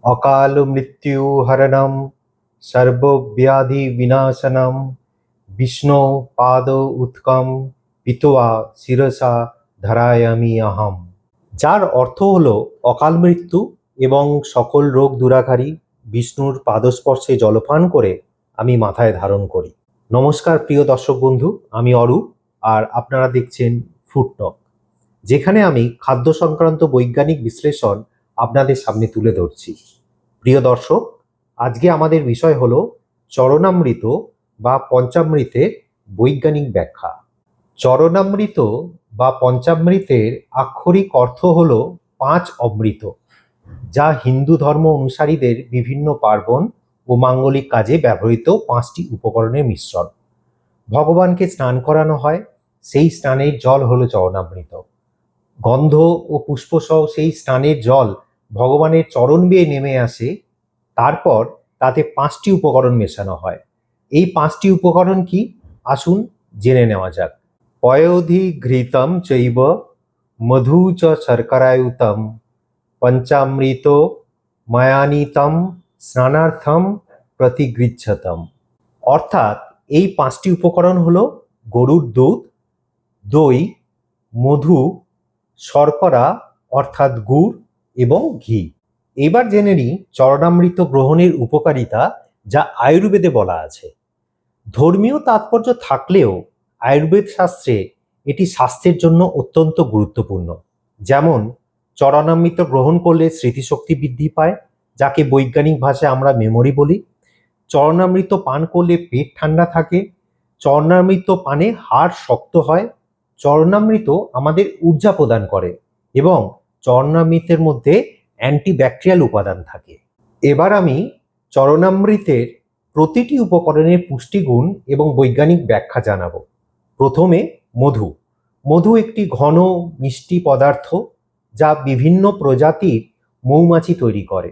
অকাল মৃত্যু হরণম সর্বব্যাধি বিনাশনম বিষ্ণু পাদ উৎকম পিতোয়া শিরসা ধরায়ামি অহম। যার অর্থ হলো অকাল মৃত্যু এবং সকল রোগ দূরাকারী বিষ্ণুর পাদস্পর্শে জলপান করে আমি মাথায় ধারণ করি। নমস্কার প্রিয় দর্শক বন্ধু, আমি অরূপ আর আপনারা দেখছেন ফুডটক, যেখানে আমি খাদ্য সংক্রান্ত বৈজ্ঞানিক বিশ্লেষণ আপনাদের সামনে তুলে ধরছি। প্রিয় দর্শক, আজকে আমাদের বিষয় হলো চরণামৃত বা পঞ্চামৃতের বৈজ্ঞানিক ব্যাখ্যা। চরণামৃত বা পঞ্চামৃতের আক্ষরিক অর্থ হলো 5 অমৃত, যা হিন্দু ধর্ম অনুসারীদের বিভিন্ন পার্বণ ও মাঙ্গলিক কাজে ব্যবহৃত 5টি উপকরণের মিশ্রণ। ভগবানকে স্নান করানো হয়, সেই স্নানের জল হলো চরণামৃত। গন্ধ ও পুষ্পসহ সেই স্নানের জল ভগবানের চরণ বেয়ে নেমে আসে, তারপর তাতে 5টি উপকরণ মেশানো হয়। এই 5টি উপকরণ কি, আসুন জেনে নেওয়া যাক। পয়োধি ঘৃতম চৈব মধু চ শর্করায়ুতম পঞ্চামৃত মায়ানিতম স্নানার্থম প্রতিগৃহ্যতম। অর্থাৎ এই 5টি উপকরণ হলো গরুর দুধ, দই, মধু, শর্করা অর্থাৎ গুড় এবং ঘি। এবার জেনে নিই চরণামৃত গ্রহণের উপকারিতা, যা আয়ুর্বেদে বলা আছে। ধর্মীয় তাৎপর্য থাকলেও আয়ুর্বেদ শাস্ত্রে এটি স্বাস্থ্যের জন্য অত্যন্ত গুরুত্বপূর্ণ। যেমন চরণামৃত গ্রহণ করলে স্মৃতিশক্তি বৃদ্ধি পায়, যাকে বৈজ্ঞানিক ভাষায় আমরা মেমোরি বলি। চরণামৃত পান করলে পেট ঠান্ডা থাকে। চরণামৃত পানে হাড় শক্ত হয়। চরণামৃত আমাদের ঊর্জা প্রদান করে এবং চরণামৃতের মধ্যে অ্যান্টিব্যাকটেরিয়াল উপাদান থাকে। এবার আমি চরণামৃতের প্রতিটি উপকরণের পুষ্টিগুণ এবং বৈজ্ঞানিক ব্যাখ্যা জানাবো। প্রথমে মধু। মধু একটি ঘন মিষ্টি পদার্থ, যা বিভিন্ন প্রজাতির মৌমাছি তৈরি করে।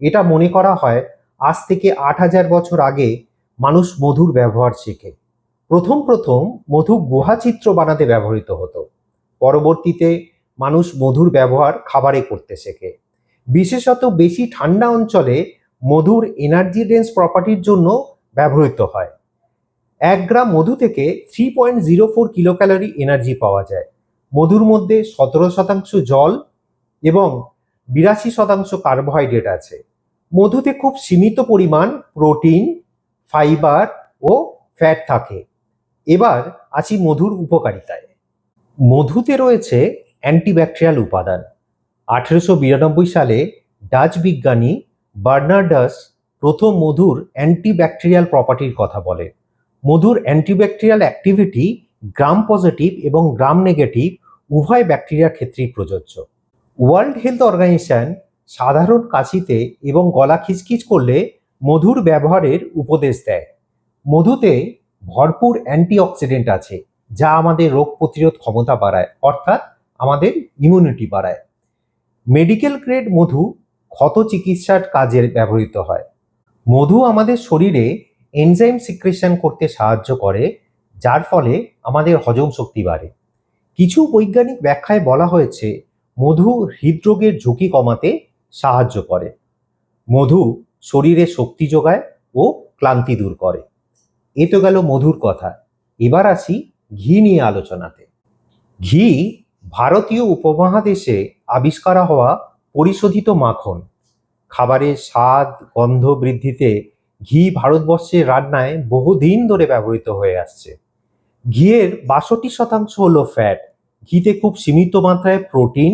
এটা মনে করা হয় আজ থেকে 8000 বছর আগে মানুষ মধুর ব্যবহার শেখে। প্রথম মধু গুহাচিত্র বানাতে ব্যবহৃত হতো। পরবর্তীতে মানুষ মধুর ব্যবহার খাবারে করতে শেখে। বিশেষত বেশি ঠান্ডা অঞ্চলে মধুর এনার্জি ডেন্স প্রপার্টির জন্য ব্যবহৃত হয়। 1 গ্রাম মধু থেকে 3.04 কিলোক্যালোরি এনার্জি পাওয়া যায়। মধুর মধ্যে 17% জল এবং 82% কার্বোহাইড্রেট আছে। মধুতে খুব সীমিত পরিমাণ প্রোটিন, ফাইবার ও ফ্যাট থাকে। এবার আসি মধুর উপকারিতায়। মধুতে রয়েছে অ্যান্টিব্যাকটেরিয়াল উপাদান। 1892 সালে ডাচ বিজ্ঞানী বার্নার্ডাস প্রথম মধুর অ্যান্টিব্যাকটেরিয়াল প্রপার্টির কথা বলে। মধুর অ্যান্টিব্যাকটেরিয়াল অ্যাক্টিভিটি গ্রাম পজিটিভ এবং গ্রাম নেগেটিভ উভয় ব্যাকটেরিয়ার ক্ষেত্রেই প্রযোজ্য। ওয়ার্ল্ড হেলথ অর্গানাইজেশন সাধারণ কাশিতে এবং গলা খিচখিচ করলে মধুর ব্যবহারের উপদেশ দেয়। মধুতে ভরপুর অ্যান্টিঅক্সিডেন্ট আছে, যা আমাদের রোগ প্রতিরোধ ক্ষমতা বাড়ায়, অর্থাৎ আমাদের ইমিউনিটি বাড়ায়। মেডিকেল গ্রেড মধু ক্ষত চিকিৎসার কাজে ব্যবহৃত হয়। মধু আমাদের শরীরে এনজাইম সিক্রেশন করতে সাহায্য করে, যার ফলে আমাদের হজম শক্তি বাড়ে। কিছু বৈজ্ঞানিক ব্যাখ্যায় বলা হয়েছে মধু হৃদরোগের ঝুঁকি কমাতে সাহায্য করে। মধু শরীরে শক্তি যোগায় ও ক্লান্তি দূর করে। এ তো গেল মধুর কথা। এবার আসি ঘি নিয়ে আলোচনাতে। ঘি ভারতীয় উপমহাদেশে আবিষ্কার হওয়া পরিশোধিত মাখন। খাবারের স্বাদ গন্ধ বৃদ্ধিতে ঘি ভারতবর্ষের রান্নায় বহুদিন ধরে ব্যবহৃত হয়ে আসছে। ঘিয়ের 62% হলো ফ্যাট। ঘিতে খুব সীমিত মাত্রায় প্রোটিন,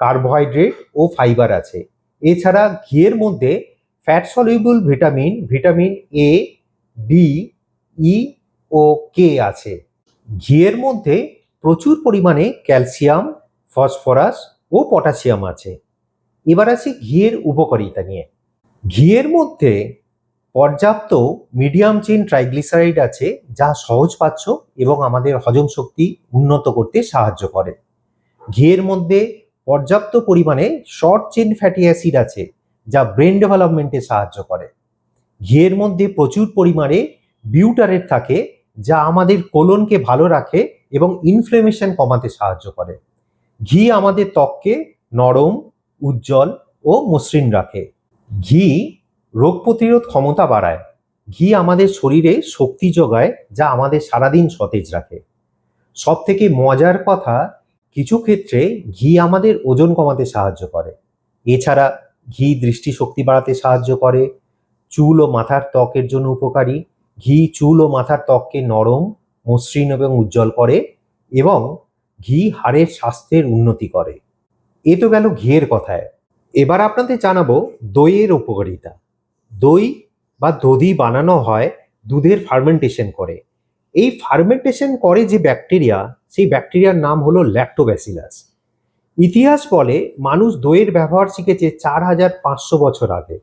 কার্বোহাইড্রেট ও ফাইবার আছে। এছাড়া ঘিয়ের মধ্যে fat soluble vitamin, vitamin A, D, E ও কে আছে। ঘিয়ের মধ্যে প্রচুর পরিমাণে ক্যালসিয়াম, ফসফরাস ও পটাশিয়াম আছে। এবার আসি ঘিয়ের উপকারিতা নিয়ে। ঘিয়ের মধ্যে পর্যাপ্ত মিডিয়াম চেইন ট্রাইগ্লিসারাইড আছে, যা সহজপাচ্য এবং আমাদের হজম শক্তি উন্নত করতে সাহায্য করে। ঘিয়ের মধ্যে পর্যাপ্ত পরিমাণে শর্ট চেইন ফ্যাটি অ্যাসিড আছে, যা ব্রেন ডেভেলপমেন্টে সাহায্য করে। ঘিয়ের মধ্যে প্রচুর পরিমাণে বিউটারেট থাকে, যা আমাদের কোলনকে ভালো রাখে এবং ইনফ্লেমেশন কমাতে সাহায্য করে। ঘি আমাদের ত্বককে নরম, উজ্জ্বল ও মসৃণ রাখে। ঘি রোগ প্রতিরোধ ক্ষমতা বাড়ায়। ঘি আমাদের শরীরে শক্তি যোগায়, যা আমাদের সারাদিন সতেজ রাখে। সব থেকে মজার কথা, কিছু ক্ষেত্রে ঘি আমাদের ওজন কমাতে সাহায্য করে। এছাড়া ঘি দৃষ্টিশক্তি বাড়াতে সাহায্য করে, চুল ও মাথার ত্বকের জন্য উপকারী। ঘি চুল ও মাথার ত্বককে নরম, মসৃণ এবং উজ্জ্বল করে, এবং ঘি হাড়ের স্বাস্থ্যের উন্নতি করে। এ তো গেল ঘিয়ের কথায়। এবার আপনাদের জানাবো দইয়ের উপকারিতা। দই বা দধি বানানো হয় দুধের ফার্মেন্টেশন করে। এই ফার্মেন্টেশন করে যে ব্যাকটেরিয়া, সেই ব্যাকটেরিয়ার নাম হলো ল্যাক্টোব্যাসিলাস। ইতিহাস বলে মানুষ দইয়ের ব্যবহার শিখেছে 4500 বছর আগে।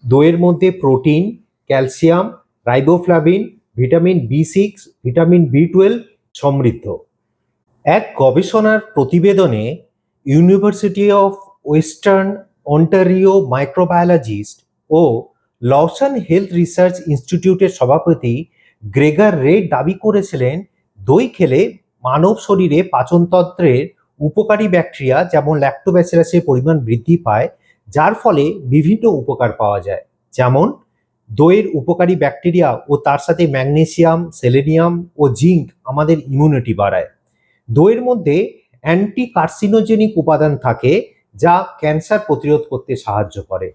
দইয়ের মধ্যে protein, calcium, riboflavin, vitamin B6, vitamin B12 সমৃদ্ধ। এক গবেষণার প্রতিবেদনে university of Western Ontario microbiologist ও লওসান হেলথ রিসার্চ ইনস্টিটিউটের সভাপতি গ্রেগার রে দাবি করেছিলেন, দই খেলে মানব শরীরে পাচনতন্ত্রের উপকারী ব্যাকটেরিয়া যেমন ল্যাক্টোব্যাসিলাসের পরিমাণ বৃদ্ধি পায়, যার ফলে বিভিন্ন উপকার পাওয়া যায়। যেমন দইয়ের উপকারী ব্যাকটেরিয়া ও তার সাথে ম্যাগনেসিয়াম, সেলেনিয়াম ও জিঙ্ক আমাদের ইমিউনিটি বাড়ায়। দইয়ের মধ্যে অ্যান্টি কার্সিনোজেনিক উপাদান থাকে, যা ক্যান্সার প্রতিরোধ করতে সাহায্য করে।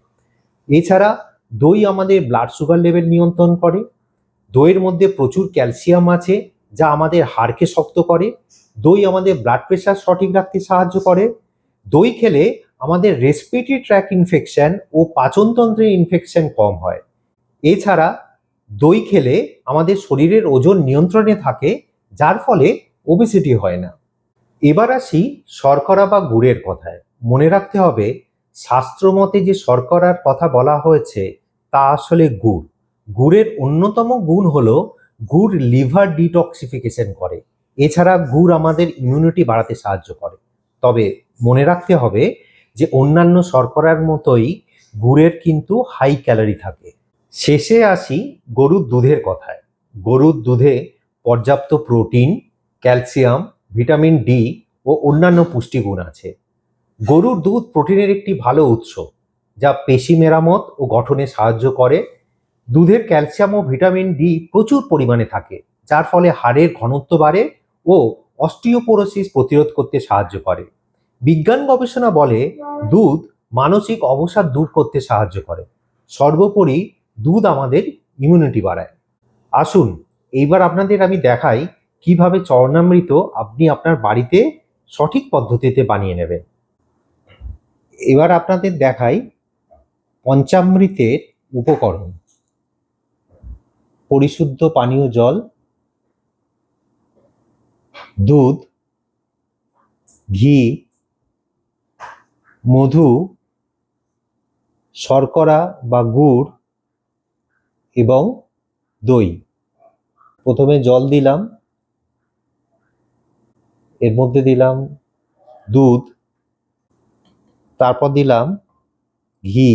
এছাড়া দই আমাদের ব্লাড সুগার লেভেল নিয়ন্ত্রণ করে। দইয়ের মধ্যে প্রচুর ক্যালসিয়াম আছে, যা আমাদের হাড়কে শক্ত করে। দই আমাদের ব্লাড প্রেশার সঠিক রাখতে সাহায্য করে। দই খেলে আমাদের রেসপিরেটরি ট্র্যাক ইনফেকশন ও পাচনতন্ত্রের ইনফেকশন কম হয়। এছাড়া দই খেলে আমাদের শরীরের ওজন নিয়ন্ত্রণে থাকে, যার ফলে ওবেসিটি হয় না। এবার আসি শর্করা বা গুড়ের কথায়। মনে রাখতে হবে, শাস্ত্রমতে যে শর্করার কথা বলা হয়েছে তা আসলে গুড়। গুড়ের অন্যতম গুণ হলো গুড় লিভার ডিটক্সিফিকেশন করে। এছাড়া গুড় আমাদের ইমিউনিটি বাড়াতে সাহায্য করে। তবে মনে রাখতে হবে যে অন্যান্য শর্করার মতোই গুড়ের কিন্তু হাই ক্যালোরি থাকে। শেষে আসি গরুর দুধের কথায়। গরুর দুধে পর্যাপ্ত প্রোটিন, ক্যালসিয়াম, ভিটামিন ডি ও অন্যান্য পুষ্টিগুণ আছে। গরুর দুধ প্রোটিনের একটি ভালো উৎস, যা পেশি মেরামত ও গঠনে সাহায্য করে। দুধের ক্যালসিয়াম ও ভিটামিন ডি প্রচুর পরিমাণে থাকে, যার ফলে হাড়ের ঘনত্ব বাড়ে ও অস্টিওপোরোসিস প্রতিরোধ করতে সাহায্য করে। বিজ্ঞান গবেষণা বলে দুধ মানসিক অবসাদ দূর করতে সাহায্য করে। সর্বোপরি দুধ আমাদের ইমিউনিটি বাড়ায়। আসুন এইবার আপনাদের আমি দেখাই কিভাবে চরণামৃত আপনি আপনার বাড়িতে সঠিক পদ্ধতিতে বানিয়ে নেবেন। এবার আপনাদের দেখাই পঞ্চামৃতের উপকরণ। পরিশুদ্ধ পানীয় জল, দুধ, ঘি, মধু, শর্করা বা গুড় এবং দই। প্রথমে জল দিলাম, এর মধ্যে দিলাম দুধ, তারপর দিলাম ঘি,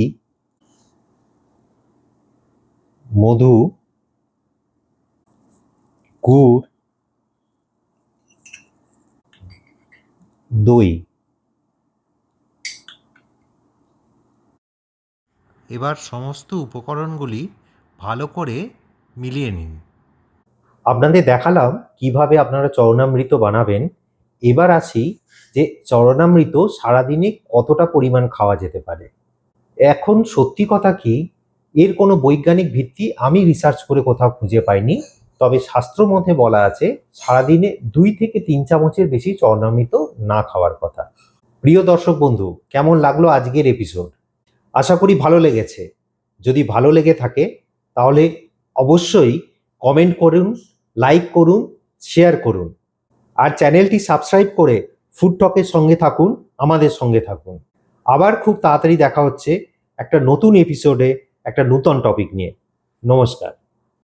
মধু, গুড়, দই। এবার সমস্ত উপকরণগুলি ভালো করে মিলিয়ে নিন। আপনাদের দেখালাম কিভাবে আপনারা চরণামৃত বানাবেন। এবার আসি যে চরণামৃত সারাদিনে কতটা পরিমাণ খাওয়া যেতে পারে। এখন সত্যি কথা কি, এর কোনো বৈজ্ঞানিক ভিত্তি আমি রিসার্চ করে কোথাও খুঁজে পাইনি। তবে শাস্ত্র মতে বলা আছে সারাদিনে 2 থেকে 3 চামচের বেশি চরণামৃত না খাওয়ার কথা। প্রিয় দর্শক বন্ধু, কেমন লাগলো আজকের এপিসোড? আশা করি ভালো লেগেছে। যদি ভালো লেগে থাকে তাহলে অবশ্যই কমেন্ট করুন, লাইক করুন, শেয়ার করুন। আর চ্যানেলটি সাবস্ক্রাইব করে ফুড টকের সঙ্গে থাকুন, আমাদের সঙ্গে থাকুন। আবার খুব তাড়াতাড়ি দেখা হচ্ছে একটা নতুন এপিসোডে, একটা নতুন টপিক নিয়ে। নমস্কার।